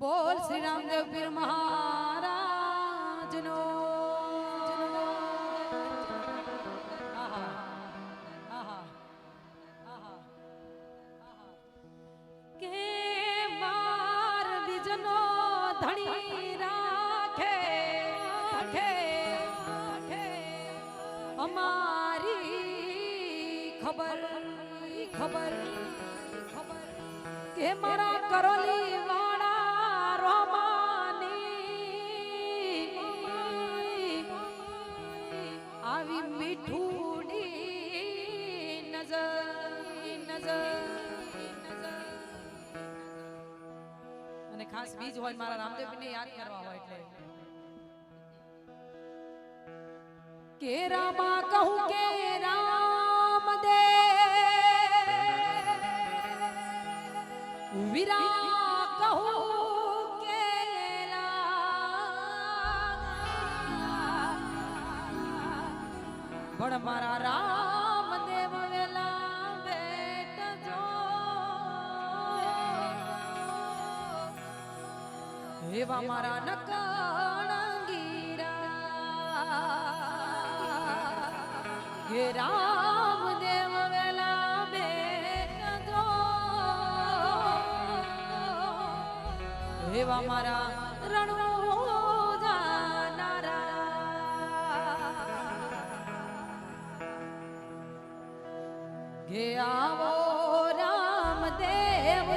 બોલ શ્રી રામદેવ પીર મહારાજનો કે માર બીજનો ધણી રાખે અમારી ખબર કે મારા કરોલી વાળા રોમાની આવી મીઠુડી નજર અને ખાસ બીજ હોય મારા રામદેવને યાદ કરવા હોય એટલે કે રામા કહું કે વીરા કહું કે પણ મારા રામદેવ વેલા બેટજો એવા મારા નકળંગીરા હે રામદેવ વેલા બેટજો એવા મારા રણો જાનારા કે આવો રામદેવ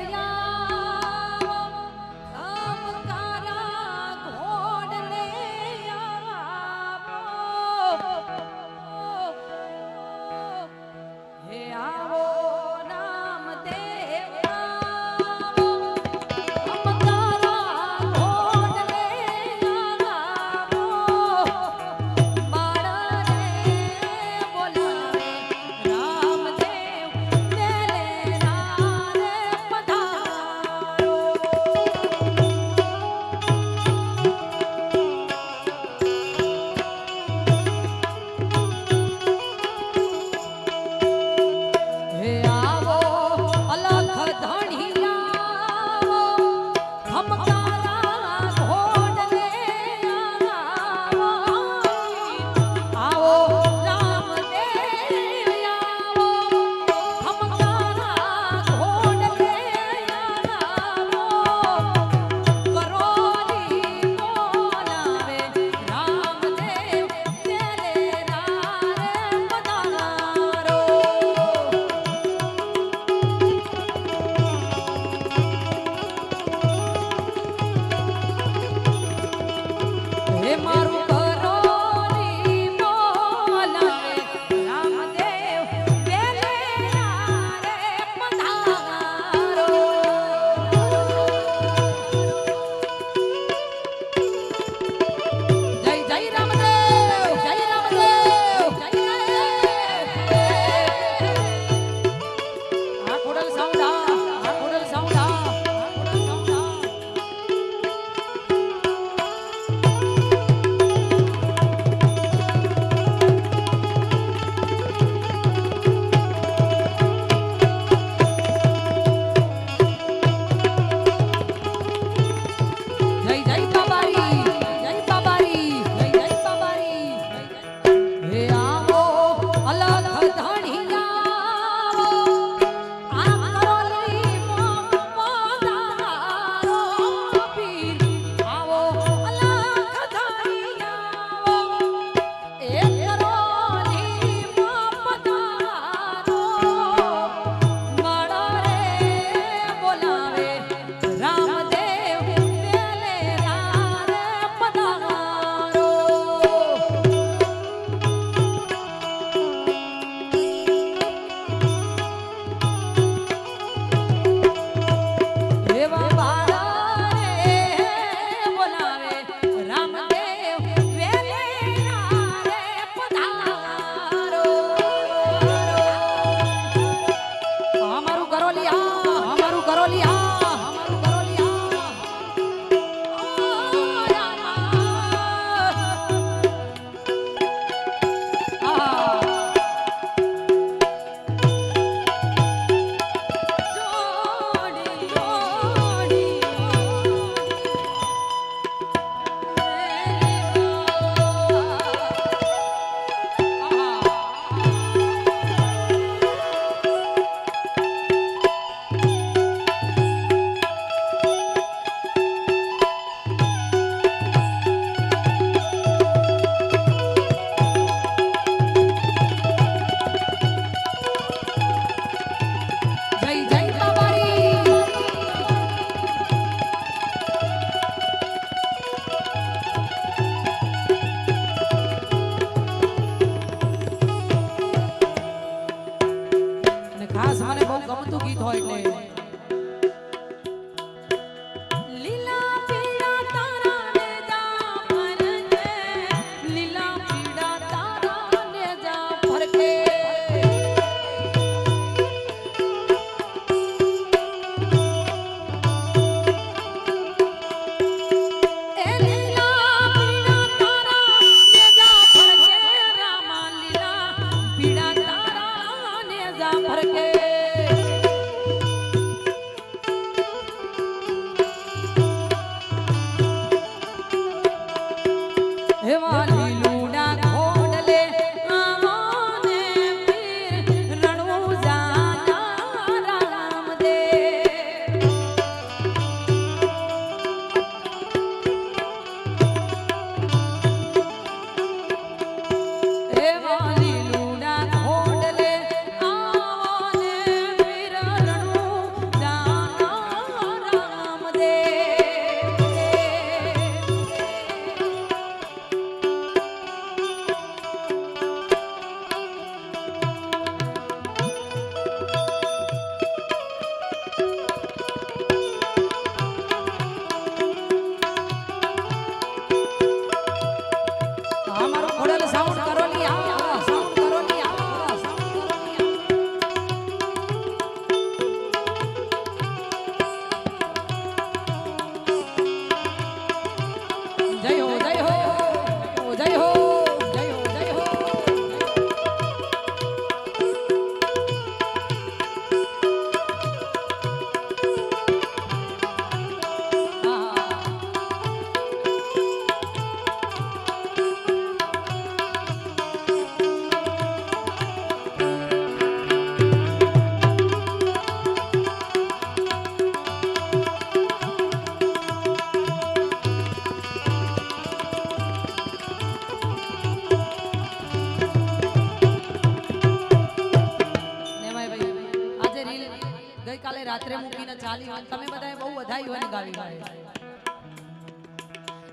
રાત્રે મૂકીને ચાલી હોય તમે બધાએ બહુ વધાયું અને ગાવી હોય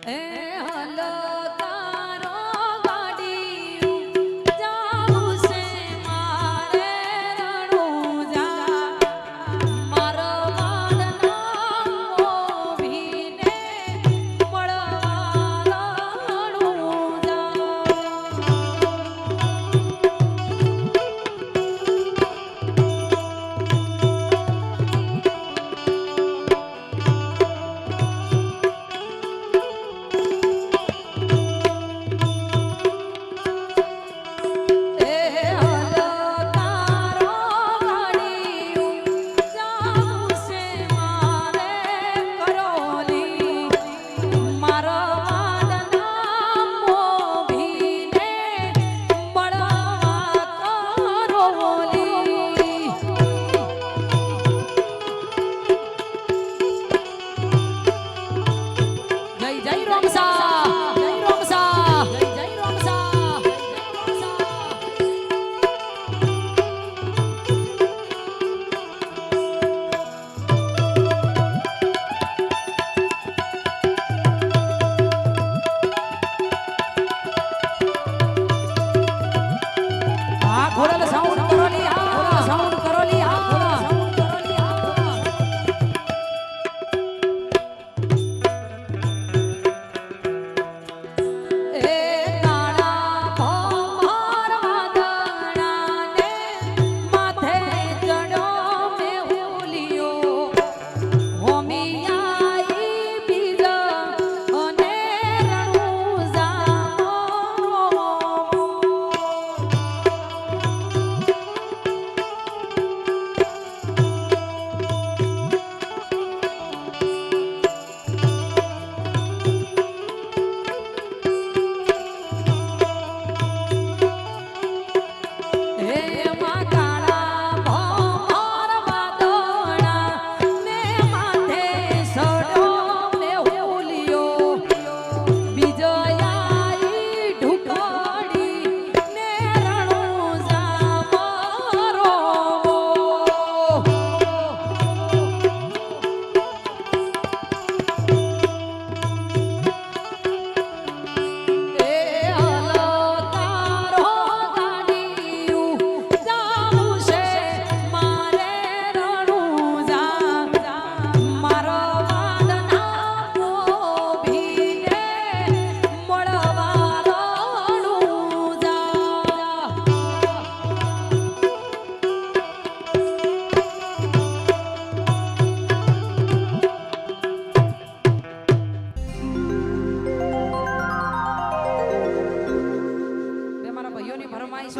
એ હલો તારો ગાડી જાવું છે મારે રણુજા મારો વાડનો ભીને મળવા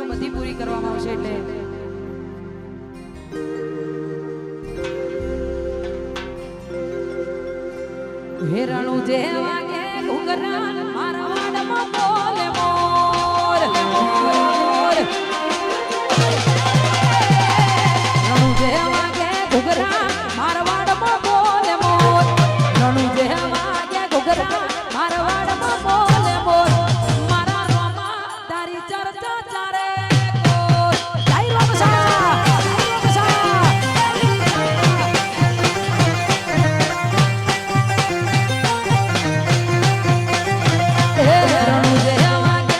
બધી પૂરી કરવામાં આવશે એટલે હેરાણું જે વાગે ઘુંઘરા મારા વાડમાં બોલે મોર હેરાણું જે વાગે ઘુંઘરા મારા વાડમાં બોલે મોર હેરાણું જે વાગે ઘુંઘરા મારા વાડમાં બોલે મોર મારા રોમાં તારી ચર્ચા ચારે કોર જય રોમસા હેરાણું જે વાગે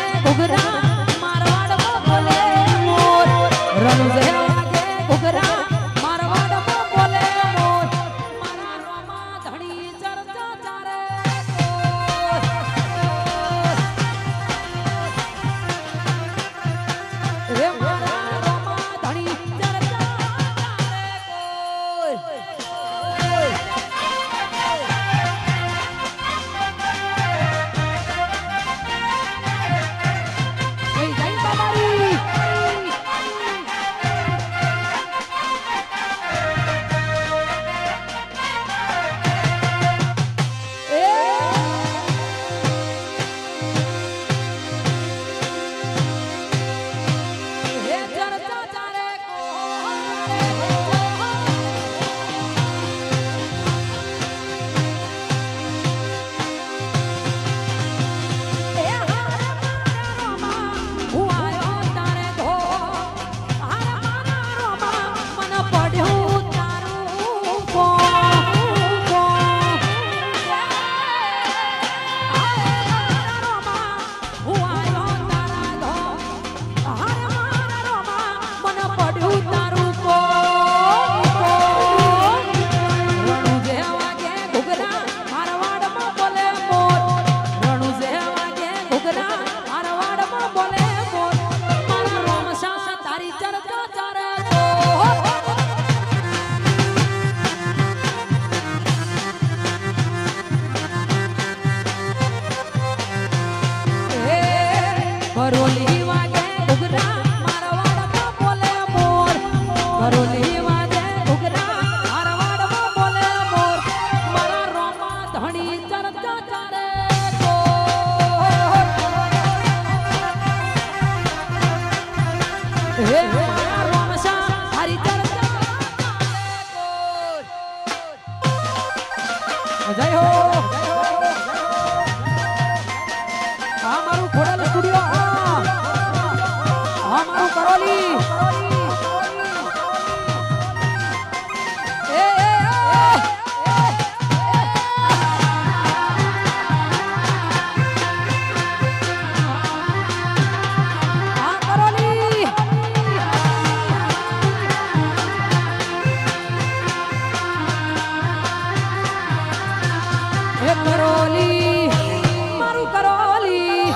કરોલી વાગે ઘૂઘરા મારવાડમાં બોલે મોર કરોલી વાગે ઘૂઘરા મારવાડમાં બોલે મોર મારા રોમા ધણી ચર્ચા ચારે હે મારા રોમશા હરી ચર્ચા જય હો આ મારું ખોડલ સ્ટુડિયો આ મારું કરોલી એ આ કરોલી હે કરોલી મારું કરોલી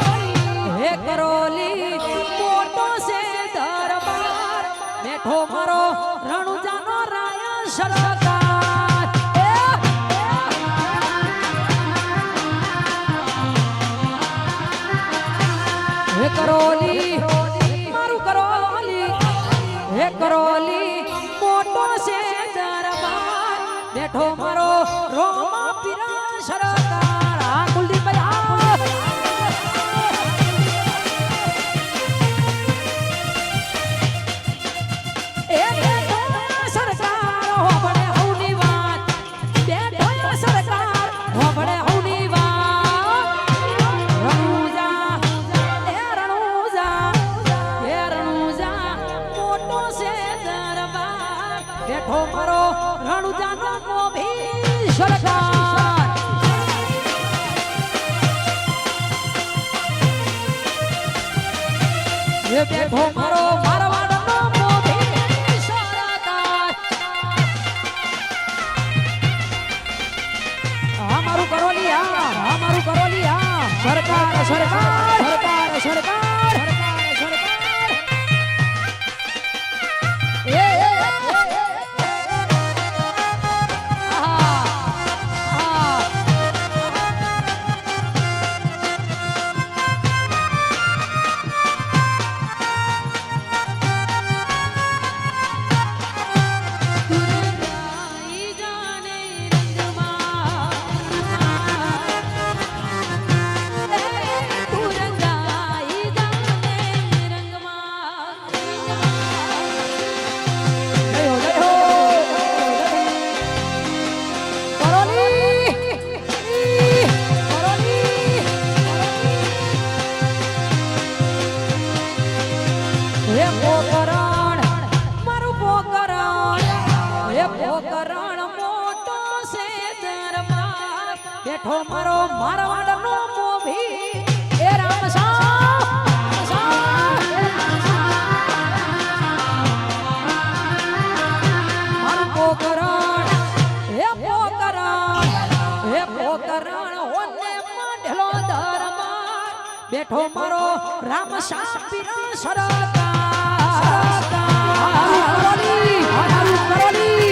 હે કરોલી મોટો છે દરબાર બેઠો મારો રણુજાનો રાયા સરકાર હે કરોલી મારું કરોલી હે કરોલી મોટો છે દરબાર બેઠો મારો રોમા પીરા સરકાર આ કુલદીપભાઈ એ બેઠો સરકાર હોબળે હવની વાત બેઠો સરકાર હોબળે હવની વાત રણુજા મોટો છે દરબાર બેઠો મારો રણુજાનો મોભી સરકાર એ બેઠો મારો મારવાડનો મોભી સરકાર આ મારું કરોલી આ મારું કરોલી સરકાર સરકાર સરકાર સરકાર સરકાર એ બેઠો મારો મારવાડનો મોભી એ મારું પોકરણ હે પોકરણ હોને માંડલો દરબાર બેઠો મારો રામ પીરા સરકાર કરોલી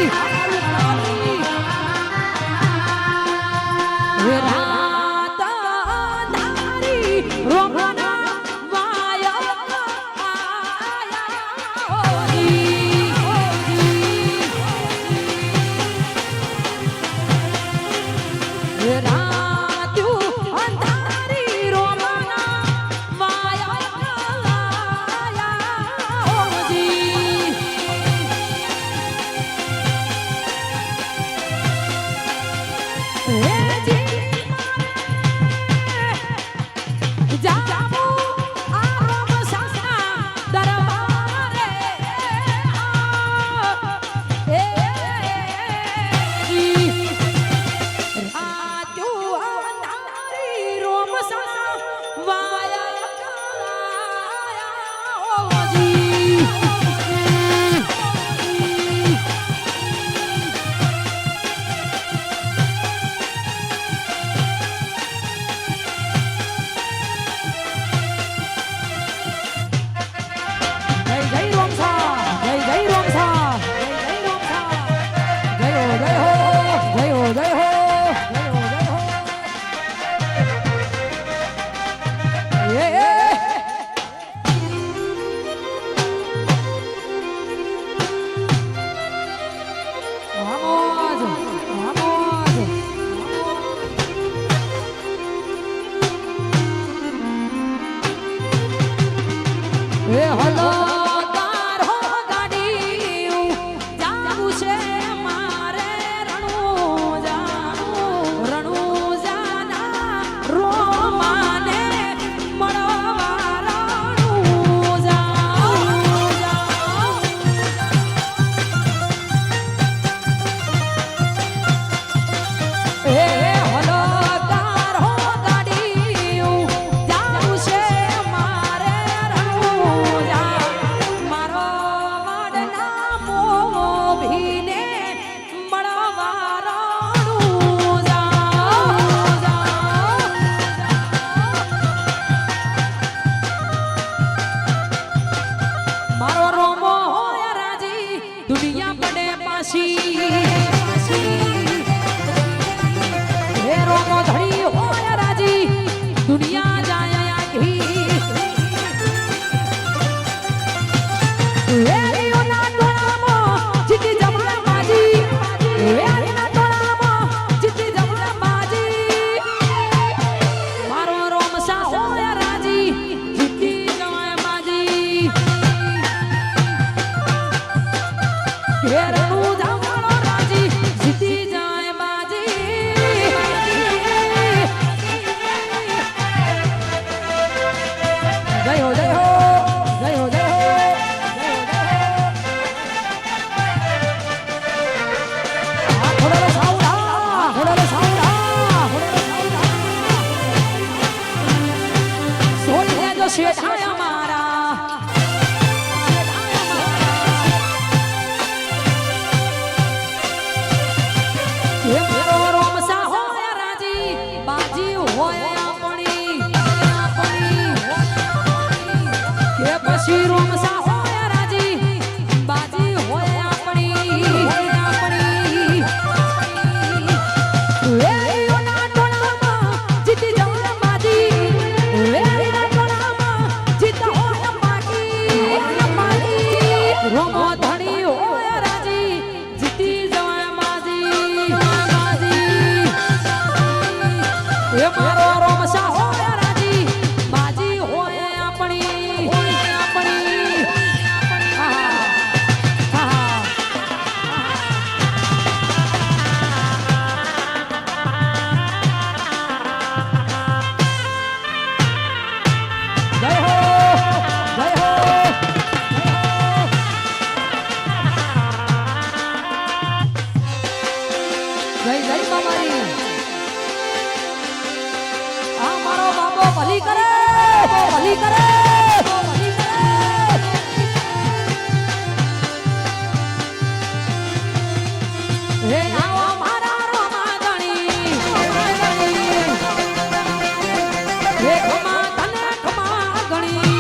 શેઠાય મારા એ મારો રોમસા હોય રાજી બાજી હોય આપણી કે પછી રોમસા હોય રાજી બાજી હોય આપણી વેરીઓના ટોળામાં જીતી જવા બાજી વેરીના ટોળામાં જીતા હોય બાકી રોમો ધણી હોય રાજી જીતી જવા બાજી એ મારો રોમસા હોય રાજી બાજી હોય આપણી જય હો જય હો જય જય બાબારી આ મારો બાબો ભલી કરે ભલી કરે ભલી કરે હે આવો મારા રોમા ધણી હે ખમા તને ખમા ગણી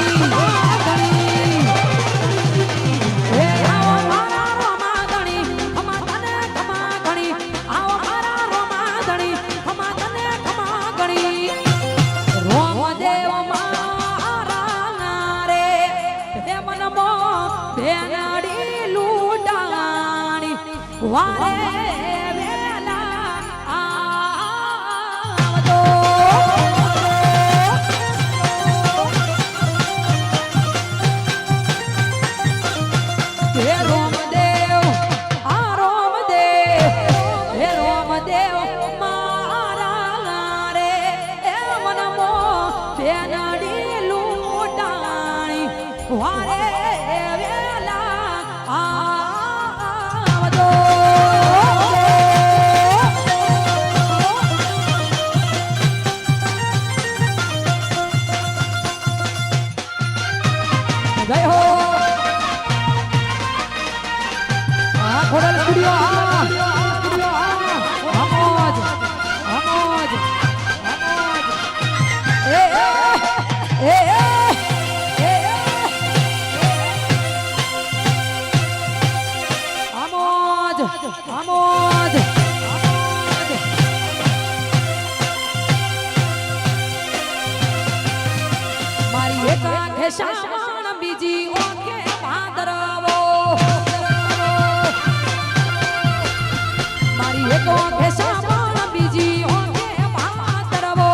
હે આવો મારા રોમા ધણી ખમા તને ખમા ગણી આવો મારા રોમા ધણી ખમા તને ખમા ગણી રોમદેવ મારા રે હે મનમો બેનડી લૂટાણી વારે વેલા આવતો હે રોમદેવ આ રોમદેવ હે રોમદેવ મારા રે હે મનમો બેનડી લૂટાણી વારે વેલા આવતો જય હો આ ખોડલ સ્ટુડિયો આમોજ આમોજ આમોજ એ એ એ આમોજ આમોજ મારી એક આંખે શામણ બીજી ઓકે ભાદરવો મારી એક આંખે શામણ બીજી ઓકે ભાદરવો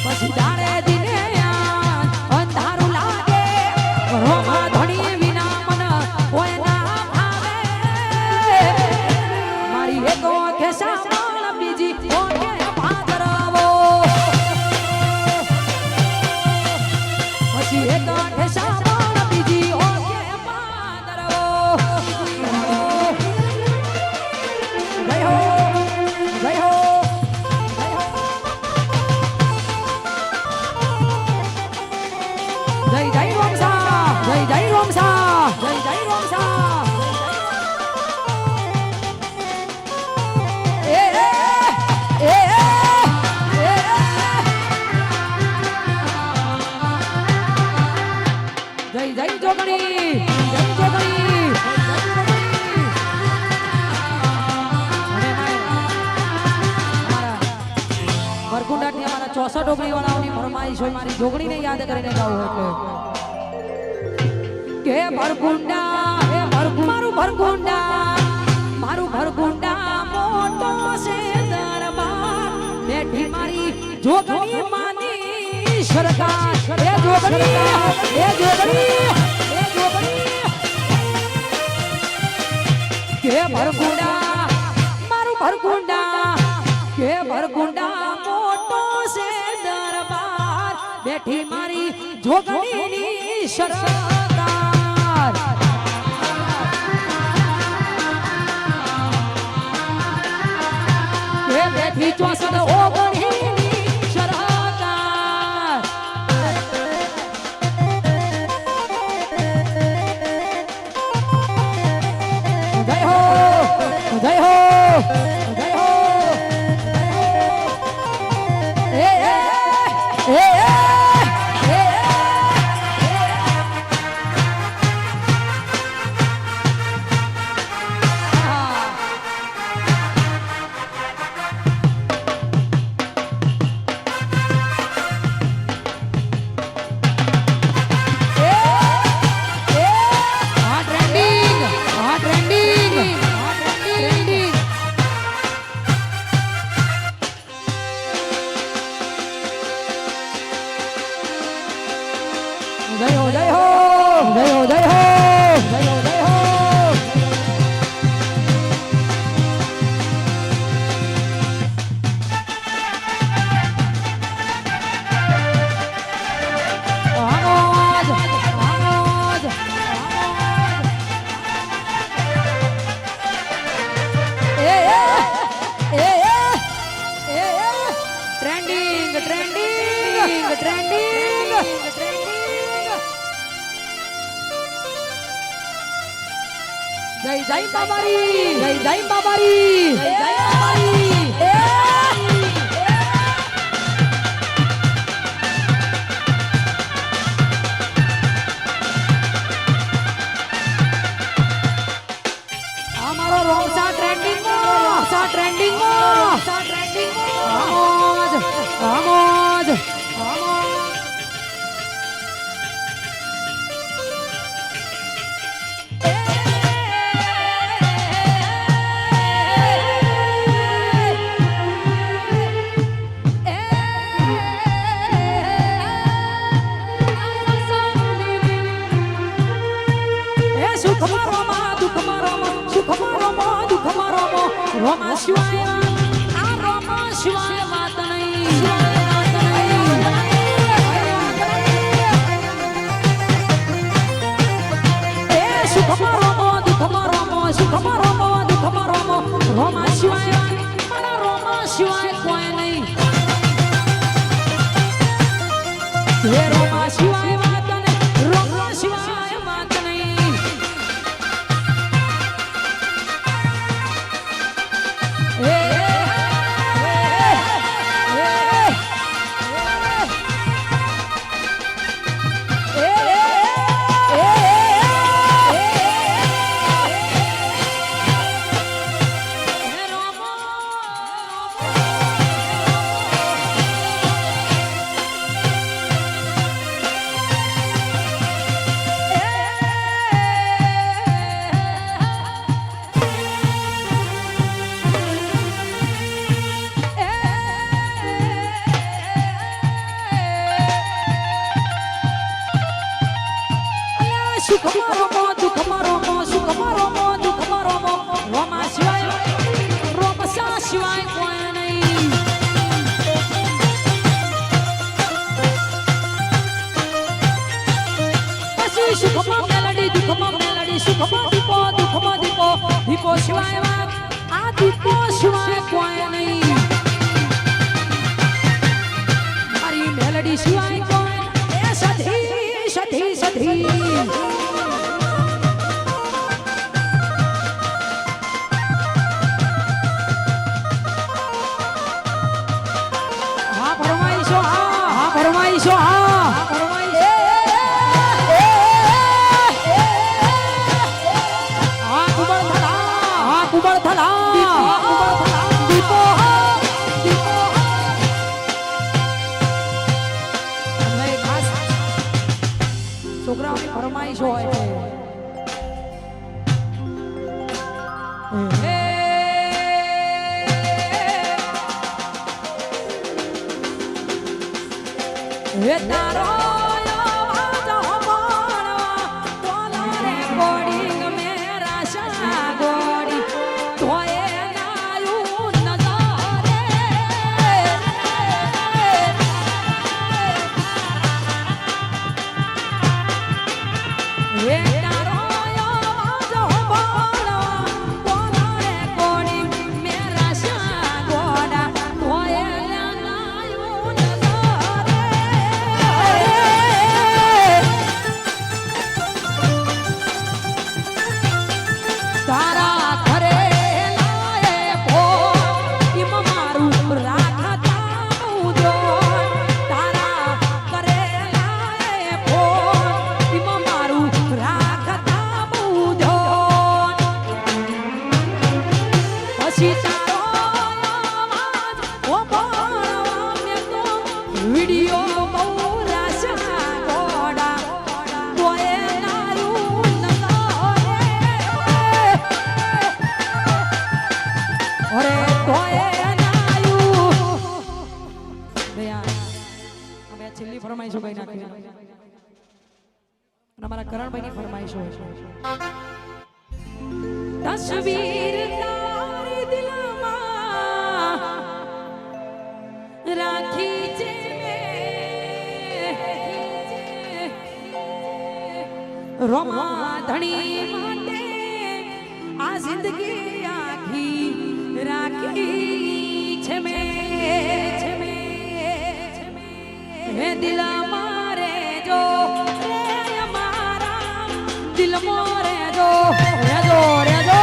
પછી દાડે દિને અંધારું લાગે રોમા ધણી વિના મન કોઈ ના ભાવે મારી એક આંખે શામણ બીજી ઓકે ભાદરવો પછી એક આંખે શામળ બીજી ઓકે ભાદરવો જય હો જય હો જય જય રોમસા જય જય રોમસા જય જય રોમસા એ એ જય જય જોગણી જય જોગણી વરકુંડાની અમારા 64 ડોગણી વાળાઓની ફરમાઈશ હોય મારી જોગણીને યાદ કરીને ગાવું એટલે કે ભરકુંડા હે મારું ભરકુંડા મોટો છે દરબાર બેઠી મારી જોગણી માની સરકાર હે જોગણી હે જોગણી હે જોગણી કે ભરકુંડા મારું ભરકુંડા કે ભરકુંડા મોટો છે દરબાર બેઠી મારી જોગણીની સરકાર કે બેઠી 64 ઓગણીની સરકાર જય બાબારી જય બાબારી જય બાબારી અમારો રોમસા ટ્રેન્ડિંગ આમોદ આમોદ રોમા શિવાય આ રોમા શિવાય વાત નહીં એ સુખમાં રોમો દુઃખમાં રોમો સુખમાં રોમો દુઃખમાં રોમો રોમા શિવાય મારા રોમા શિવાય કોઈ નહીં હે રોમા શિવાય વાત નહીં રોમા શિવાય વાત નહીં દીપો શિવાય આ દીપો શિવાય કોઈ નહીં મારી મેલડી શિવાય કોઈ એ સધી સધી સધી હા ફરમાઈશો હા ફરમાઈશો હા ફરમાઈશો ઉબળ થલા દીપો દીપો હવે ખાસ છોકરાઓની ફરમાઈશ હોય હે તારો ફરમાઈશો કઈ નાખી અને અમારા કરણભાઈની ફરમાઈશો તસવીર તારી દિલમાં રાખી છે રોમા ધણી માટે આ જિંદગી આખી રાખી છે મે હે દિલ મારે જો રે અમારા દિલ મોરે જો રે જો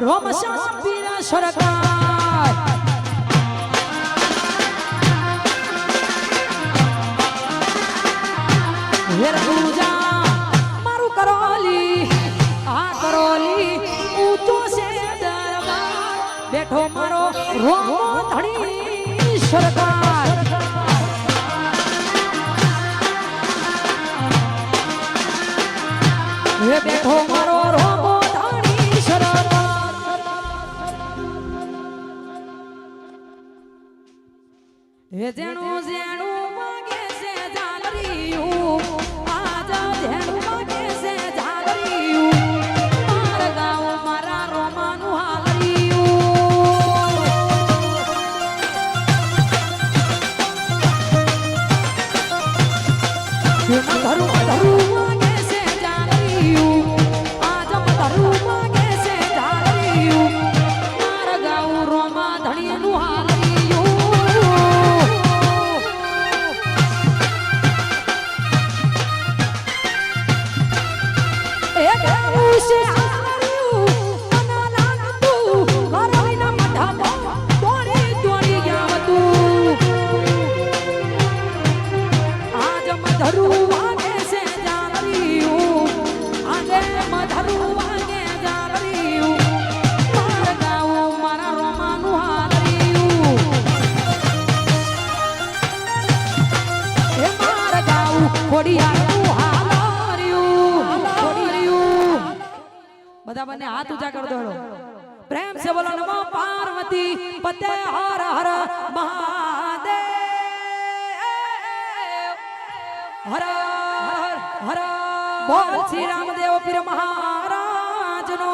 રોમ શ્યામ પીર સરકાર હેર પૂજા મારું કરોલી આ કરોલી ઊંચો છે દરબાર બેઠો મારો રોમો ધણી સરકાર હે બેઠો મારો રોમો ધણી સરકાર હે જેણું જેણું માગે છે જાગરિયું આજ જેણું માગે છે જાગરિયું મારા ગાઉ મારા રોમાનું હાલરિયું ધરું ધરું માગે છે જાગરિયું આજ ધરું માગે છે જાગરિયું મારા ગાઉ રોમા ધણીનું હાલરિયું બધા બંને હાથ ઊંચા કર દો પ્રેમ से बोलो नमो पार्वती पते हर हर महादेव हर हर हर बोल श्री रामदेव पीर महाराज नो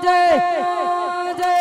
जय जय